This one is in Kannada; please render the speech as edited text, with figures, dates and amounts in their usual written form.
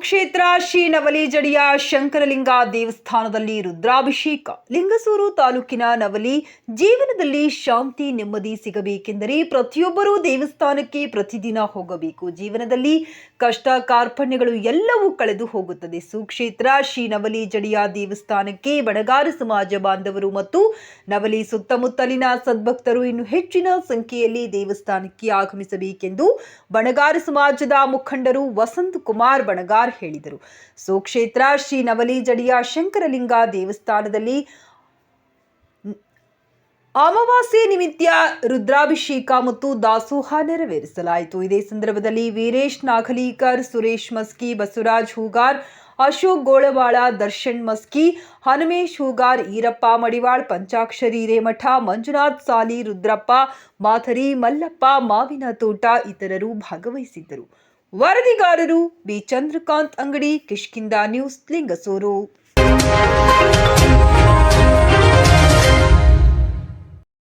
ಸುಕ್ಷೇತ್ರ ಶ್ರೀ ನವಲಿಜಡಿಯ ಶಂಕರಲಿಂಗ ದೇವಸ್ಥಾನದಲ್ಲಿ ರುದ್ರಾಭಿಷೇಕ. ಲಿಂಗಸೂರು ತಾಲೂಕಿನ ನವಲಿ ಜೀವನದಲ್ಲಿ ಶಾಂತಿ ನೆಮ್ಮದಿ ಸಿಗಬೇಕೆಂದರೆ ಪ್ರತಿಯೊಬ್ಬರೂ ದೇವಸ್ಥಾನಕ್ಕೆ ಪ್ರತಿದಿನ ಹೋಗಬೇಕು. ಜೀವನದಲ್ಲಿ ಕಷ್ಟ ಕಾರ್ಪಣ್ಯಗಳು ಎಲ್ಲವೂ ಕಳೆದು ಹೋಗುತ್ತದೆ. ಸುಕ್ಷೇತ್ರ ಶ್ರೀ ನವಲಿಜಡಿಯ ದೇವಸ್ಥಾನಕ್ಕೆ ಬಣಗಾರ ಸಮಾಜ ಬಾಂಧವರು ಮತ್ತು ನವಲಿ ಸುತ್ತಮುತ್ತಲಿನ ಸದ್ಭಕ್ತರು ಇನ್ನು ಹೆಚ್ಚಿನ ಸಂಖ್ಯೆಯಲ್ಲಿ ದೇವಸ್ಥಾನಕ್ಕೆ ಆಗಮಿಸಬೇಕೆಂದು ಬಣಗಾರ ಸಮಾಜದ ಮುಖಂಡರು ವಸಂತ್ ಕುಮಾರ್ ಬಣಗಾರ್ ಹೇಳಿದರು. ಸುಕ್ಷೇತ್ರ ಶ್ರೀ ನವಲಿಜಡಿಯ ಶಂಕರಲಿಂಗ ದೇವಸ್ಥಾನದಲ್ಲಿ ಅಮಾವಾಸ್ಯೆ ನಿಮಿತ್ತ ರುದ್ರಾಭಿಷೇಕ ಮತ್ತು ದಾಸೋಹ ನೆರವೇರಿಸಲಾಯಿತು. ಇದೇ ಸಂದರ್ಭದಲ್ಲಿ ವೀರೇಶ್ ನಾಗಲೀಕರ್, ಸುರೇಶ್ ಮಸ್ಕಿ, ಬಸವರಾಜ್ ಹೂಗಾರ್, ಅಶೋಕ್ ಗೋಳವಾಳ, ದರ್ಶನ್ ಮಸ್ಕಿ, ಹನುಮೇಶ್ ಹೂಗಾರ್, ಈರಪ್ಪ ಮಡಿವಾಳ್, ಪಂಚಾಕ್ಷರಿ ಹಿರೇಮಠ, ಮಂಜುನಾಥ್ ಸಾಲಿ, ರುದ್ರಪ್ಪ ಮಾಥರಿ, ಮಲ್ಲಪ್ಪ ಮಾವಿನ ತೋಟ ಇತರರು ಭಾಗವಹಿಸಿದ್ದರು. ವರದಿಗಾರರು ಬಿ ಚಂದ್ರಕಾಂತ್ ಅಂಗಡಿ, ಕಿಷ್ಕಿಂಧ ನ್ಯೂಸ್, ಲಿಂಗಸೂರು.